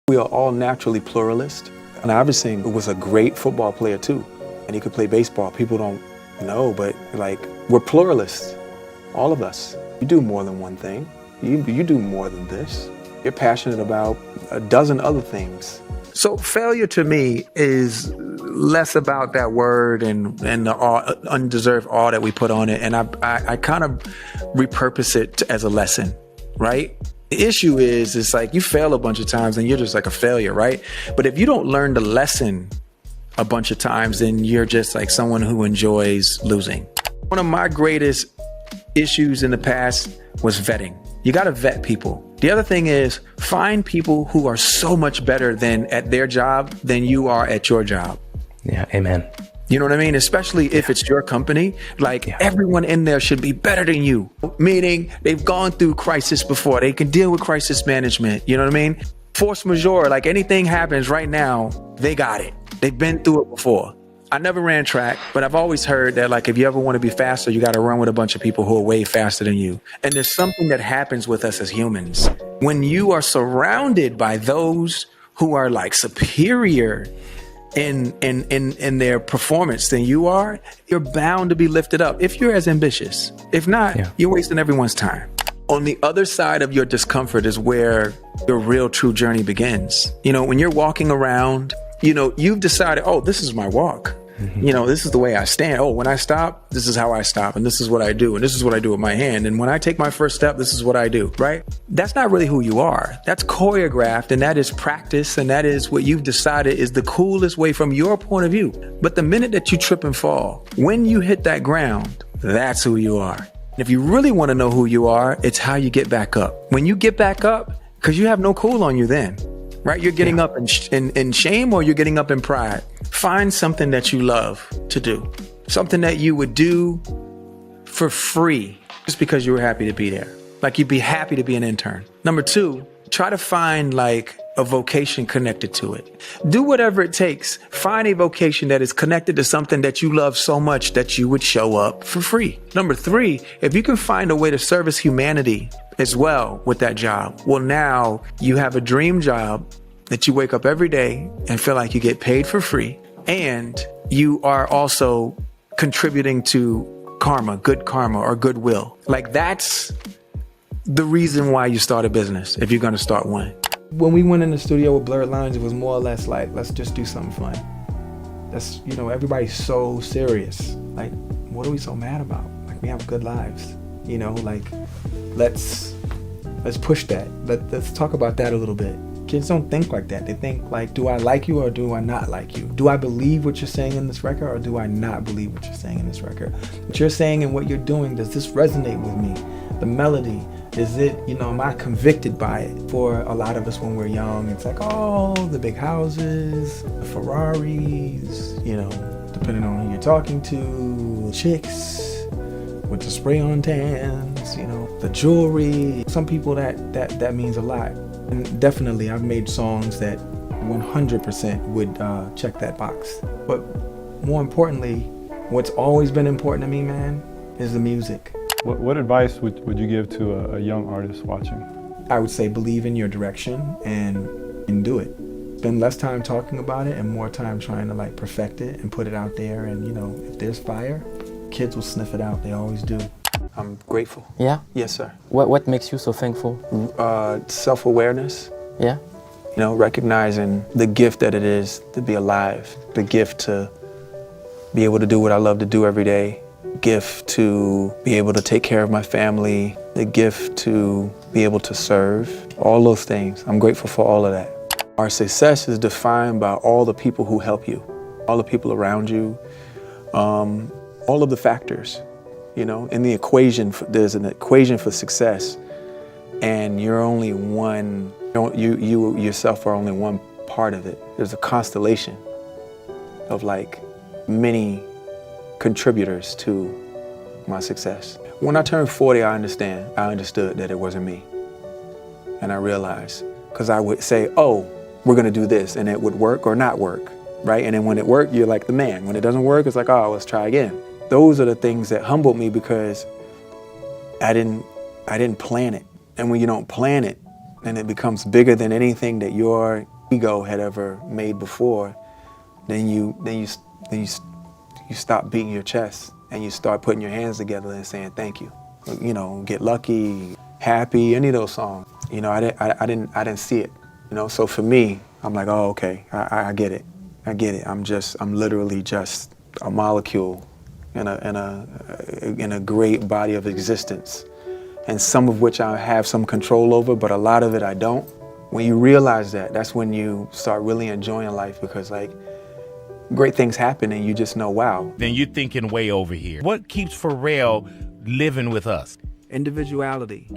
We are all naturally pluralist. And Iverson was a great football player too. And he could play baseball. People don't know, but like, we're pluralists, all of us. You do more than one thing. You do more than this. You're passionate about a dozen other things. So failure to me is less about that word and the undeserved awe that we put on it. And I kind of repurpose it as a lesson, right? The issue is, it's like you fail a bunch of times and you're just like a failure, right? But if you don't learn the lesson a bunch of times, then you're just like someone who enjoys losing. One of my greatest issues in the past was vetting. You got to vet people. The other thing is find people who are so much better at their job than you are at your job. Yeah, amen. You know what I mean? Especially if it's your company, everyone in there should be better than you. Meaning they've gone through crisis before. They can deal with crisis management. You know what I mean? Force majeure, like anything happens right now, they got it. They've been through it before. I never ran track, but I've always heard that like if you ever want to be faster, you got to run with a bunch of people who are way faster than you. And there's something that happens with us as humans. When you are surrounded by those who are like superior in their performance than you are, you're bound to be lifted up if you're as ambitious. If not, you're wasting everyone's time. On the other side of your discomfort is where your real true journey begins. You know, when you're walking around, you know, you've decided, oh, this is my walk. Mm-hmm. You know, this is the way I stand. Oh, when I stop, this is how I stop. And this is what I do. And this is what I do with my hand. And when I take my first step, this is what I do, right? That's not really who you are. That's choreographed, and that is practice. And that is what you've decided is the coolest way from your point of view. But the minute that you trip and fall, when you hit that ground, that's who you are. And if you really want to know who you are, it's how you get back up. When you get back up, because you have no cool on you then. Right? You're getting up in shame, or you're getting up in pride. Find something that you love to do. Something that you would do for free just because you were happy to be there. Like you'd be happy to be an intern. Number two, try to find like a vocation connected to it. Do whatever it takes. Find a vocation that is connected to something that you love so much that you would show up for free. Number three, if you can find a way to service humanity as well with that job, well, now you have a dream job that you wake up every day and feel like you get paid for free. And you are also contributing to karma, good karma or goodwill. Like that's the reason why you start a business, if you're going to start one. When we went in the studio with Blurred Lines, it was more or less like, let's just do something fun. That's, you know, everybody's so serious. Like, what are we so mad about? Like, we have good lives, you know, like, let's push that. Let's talk about that a little bit. Kids don't think like that. They think like, do I like you or do I not like you? Do I believe what you're saying in this record or do I not believe what you're saying in this record? What you're saying and what you're doing, does this resonate with me? The melody, is it, you know, am I convicted by it? For a lot of us when we're young, it's like, oh, the big houses, the Ferraris, you know, depending on who you're talking to, chicks with the spray-on tans, you know, the jewelry. Some people that means a lot. And definitely I've made songs that 100% would check that box. But more importantly, what's always been important to me, man, is the music. What advice would you give to a young artist watching? I would say believe in your direction and do it. Spend less time talking about it and more time trying to like perfect it and put it out there. And you know, if there's fire, kids will sniff it out. They always do. I'm grateful. Yeah? Yes, sir. What makes you so thankful? Self-awareness. Yeah? You know, recognizing the gift that it is to be alive, the gift to be able to do what I love to do every day, gift to be able to take care of my family, the gift to be able to serve, all those things. I'm grateful for all of that. Our success is defined by all the people who help you, all the people around you, all of the factors. You know, in the equation, there's an equation for success, and you're only one, you yourself are only one part of it. There's a constellation of like many contributors to my success. When I turned 40, I understood that it wasn't me. And I realized, because I would say, oh, we're gonna do this, and it would work or not work, right? And then when it worked, you're like the man. When it doesn't work, it's like, oh, let's try again. Those are the things that humbled me because I didn't plan it. And when you don't plan it, then it becomes bigger than anything that your ego had ever made before, then you stop beating your chest and you start putting your hands together and saying thank you. You know, Get Lucky, Happy, any of those songs. You know, I didn't see it. You know, so for me, I'm like, oh, okay, I get it. I get it. I'm literally just a molecule in a great body of existence, and some of which I have some control over, but a lot of it I don't. When you realize that, that's when you start really enjoying life, because like great things happen and you just know, wow. Then you're thinking way over here. What keeps Pharrell living with us? Individuality.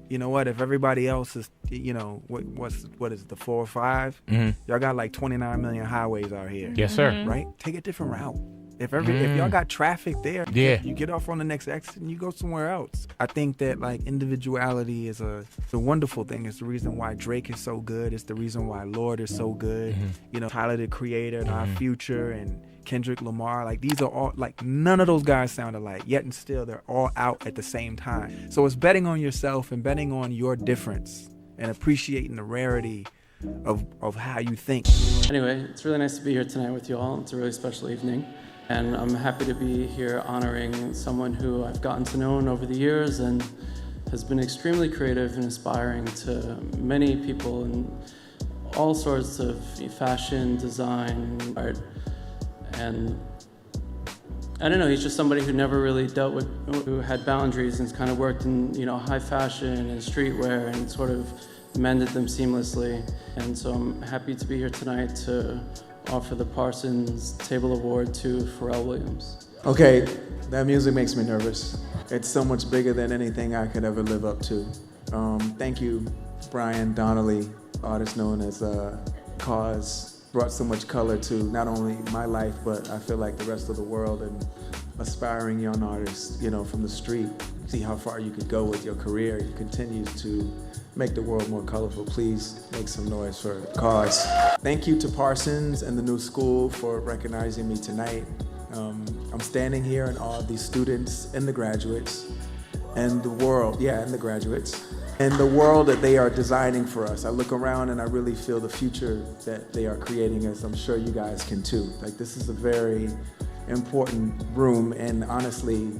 You know what? If everybody else is, you know, what is it, the 4 or 5? Y'all got like 29 million highways out here. Yes, sir. Right? Take a different route. If y'all got traffic there, you get off on the next exit and you go somewhere else. I think that like individuality is a wonderful thing. It's the reason why Drake is so good. It's the reason why Lord is so good. You know, Tyler the Creator and Our Future and Kendrick Lamar, like these are all, like none of those guys sound alike, yet and still they're all out at the same time. So it's betting on yourself and betting on your difference and appreciating the rarity of how you think. Anyway, it's really nice to be here tonight with you all. It's a really special evening. And I'm happy to be here honoring someone who I've gotten to know over the years and has been extremely creative and inspiring to many people in all sorts of fashion, design, art. And I don't know, he's just somebody who never really dealt with, who had boundaries and kind of worked in, you know, high fashion and streetwear and sort of mended them seamlessly. And so I'm happy to be here tonight to offer the Parsons Table Award to Pharrell Williams. Okay, that music makes me nervous. It's so much bigger than anything I could ever live up to. Thank you, Brian Donnelly, artist known as Cause. Brought so much color to not only my life, but I feel like the rest of the world, and aspiring young artists, you know, from the street. See how far you could go with your career. He continues to make the world more colorful. Please make some noise for Cause. Thank you to Parsons and the new school for recognizing me tonight. I'm standing here in awe of these students and the graduates and the world, and the graduates, and the world that they are designing for us. I look around and I really feel the future that they are creating, as I'm sure you guys can too. Like, this is a very important room, and honestly,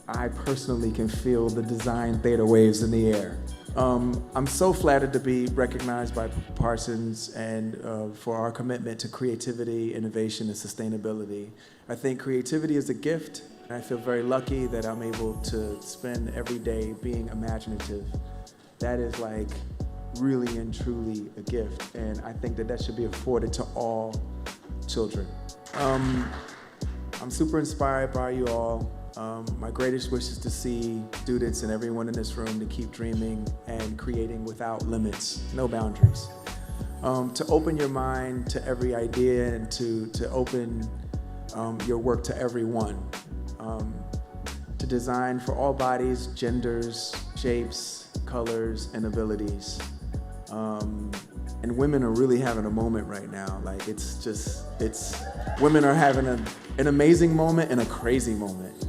I personally can feel the design theta waves in the air. I'm so flattered to be recognized by Parsons and for our commitment to creativity, innovation, and sustainability. I think creativity is a gift. I feel very lucky that I'm able to spend every day being imaginative. That is like really and truly a gift, and I think that should be afforded to all children. I'm super inspired by you all. My greatest wish is to see students and everyone in this room to keep dreaming and creating without limits, no boundaries. To open your mind to every idea and to open your work to everyone. To design for all bodies, genders, shapes, colors, and abilities. And women are really having a moment right now. Like, women are having an amazing moment and a crazy moment.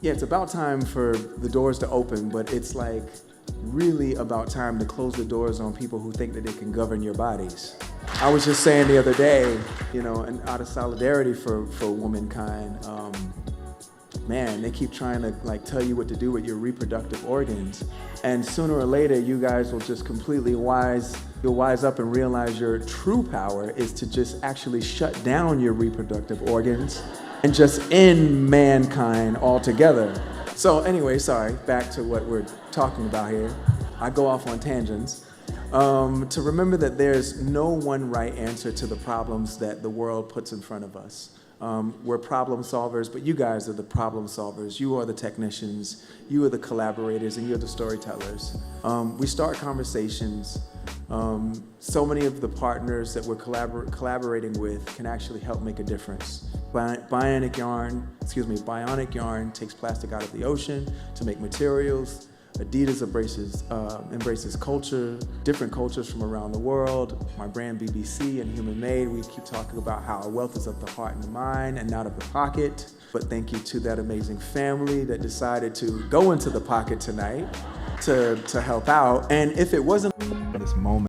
It's about time for the doors to open, but it's like really about time to close the doors on people who think that they can govern your bodies. I was just saying the other day, you know, and out of solidarity for womankind, man, they keep trying to like tell you what to do with your reproductive organs. And sooner or later, you guys will just completely you'll wise up and realize your true power is to just actually shut down your reproductive organs and just end mankind altogether. So anyway, sorry, back to what we're talking about here. I go off on tangents. To remember that there's no one right answer to the problems that the world puts in front of us. We're problem solvers, but you guys are the problem solvers. You are the technicians, you are the collaborators, and you're the storytellers. We start conversations. So many of the partners that we're collaborating with can actually help make a difference. Bionic yarn takes plastic out of the ocean to make materials. Adidas embraces culture, different cultures from around the world. My brand BBC and Human Made, we keep talking about how our wealth is of the heart and the mind and not of the pocket. But thank you to that amazing family that decided to go into the pocket tonight to help out. And if it wasn't this moment.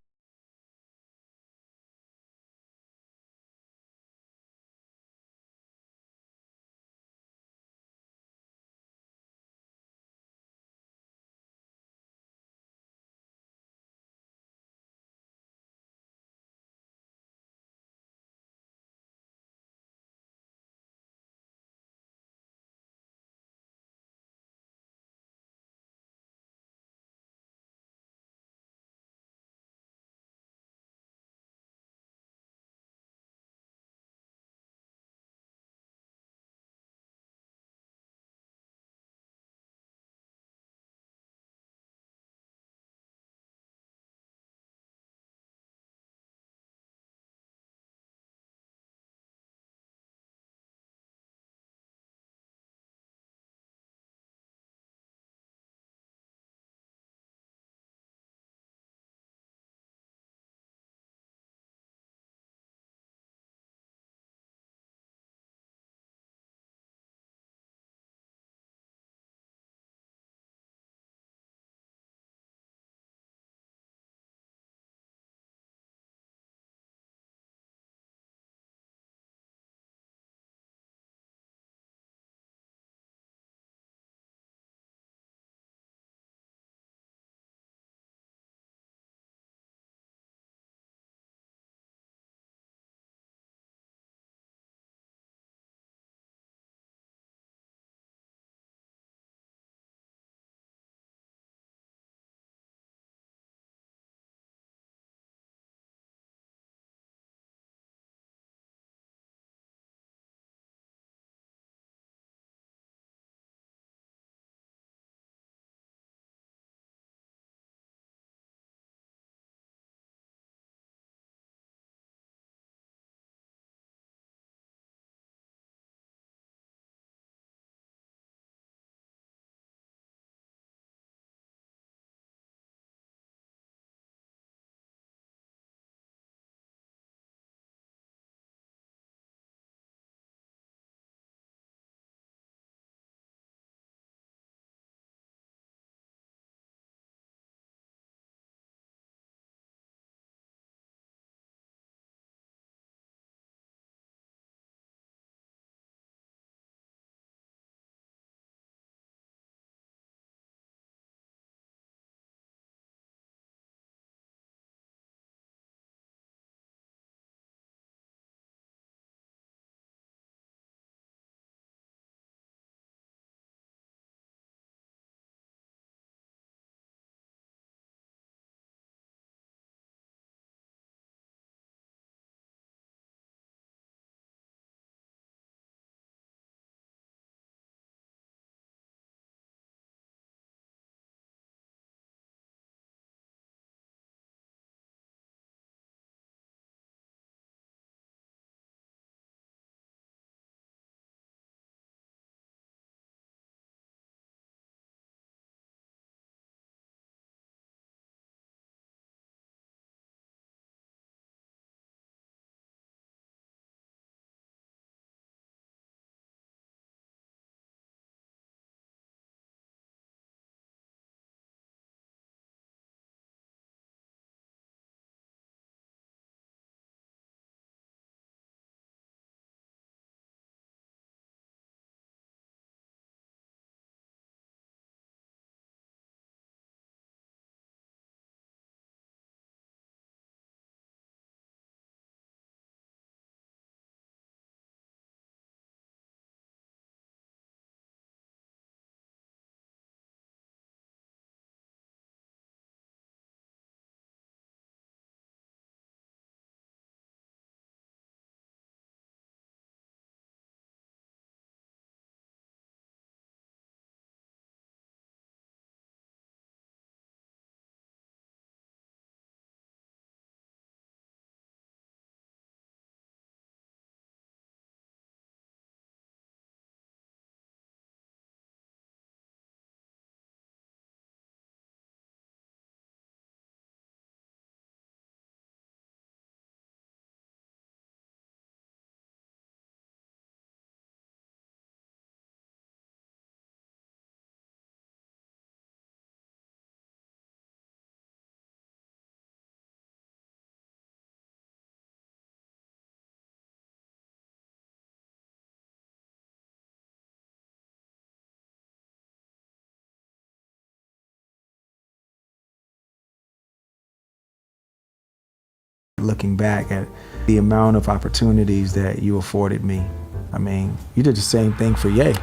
Looking back at the amount of opportunities that you afforded me, I mean, you did the same thing for Ye.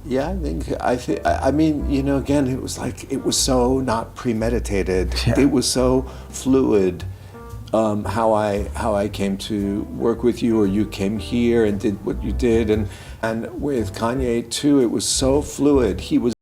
Yeah, I mean, you know, again, it was like, it was so not premeditated. Yeah. It was so fluid, how I came to work with you, or you came here and did what you did. And with Kanye too, it was so fluid. He was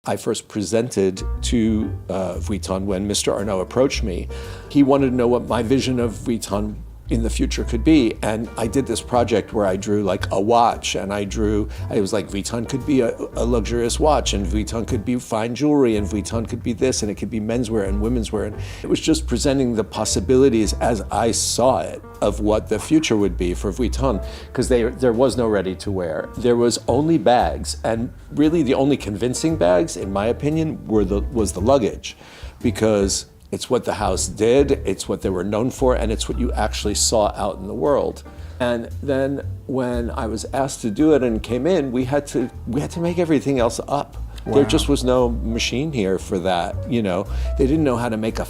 I first presented to Vuitton when Mr. Arnault approached me. He wanted to know what my vision of Vuitton in the future could be. And I did this project where I drew like a watch, and I was like, Vuitton could be a luxurious watch, and Vuitton could be fine jewelry, and Vuitton could be this, and it could be menswear and women's wear. And it was just presenting the possibilities as I saw it of what the future would be for Vuitton, because there was no ready to wear. There was only bags, and really the only convincing bags, in my opinion, was the luggage, because it's what the house did, it's what they were known for, and it's what you actually saw out in the world. And then when I was asked to do it and came in, we had to make everything else up. Wow. There just was no machine here for that, you know. They didn't know how to make a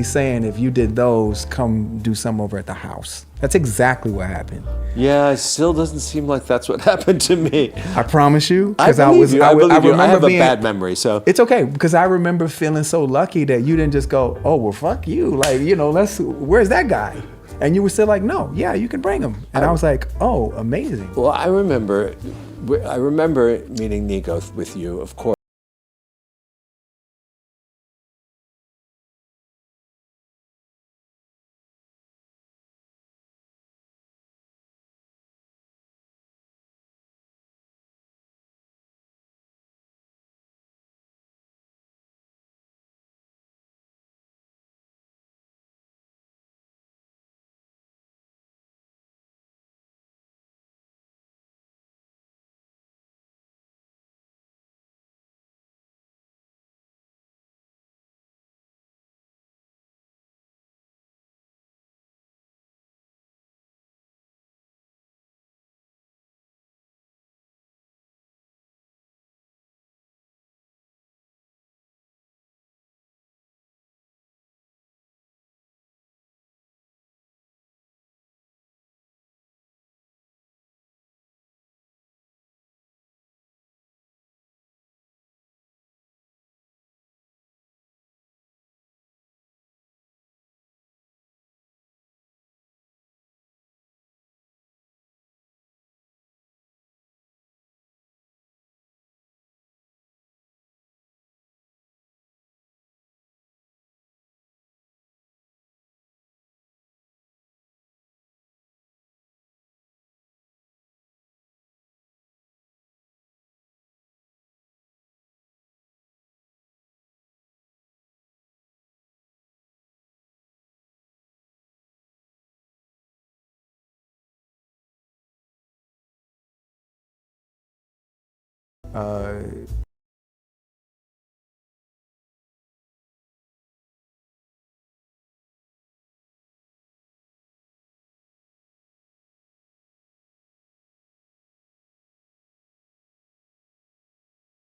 saying, if you did those, come do some over at the house. That's exactly what happened. Yeah, it still doesn't seem like that's what happened to me. I promise you. I believe you. I have a being, bad memory, so. It's okay, because I remember feeling so lucky that you didn't just go, oh, well, fuck you. Like, you know, where's that guy? And you were still like, no, yeah, you can bring him. And I was like, oh, amazing. Well, I remember meeting Nico with you, of course.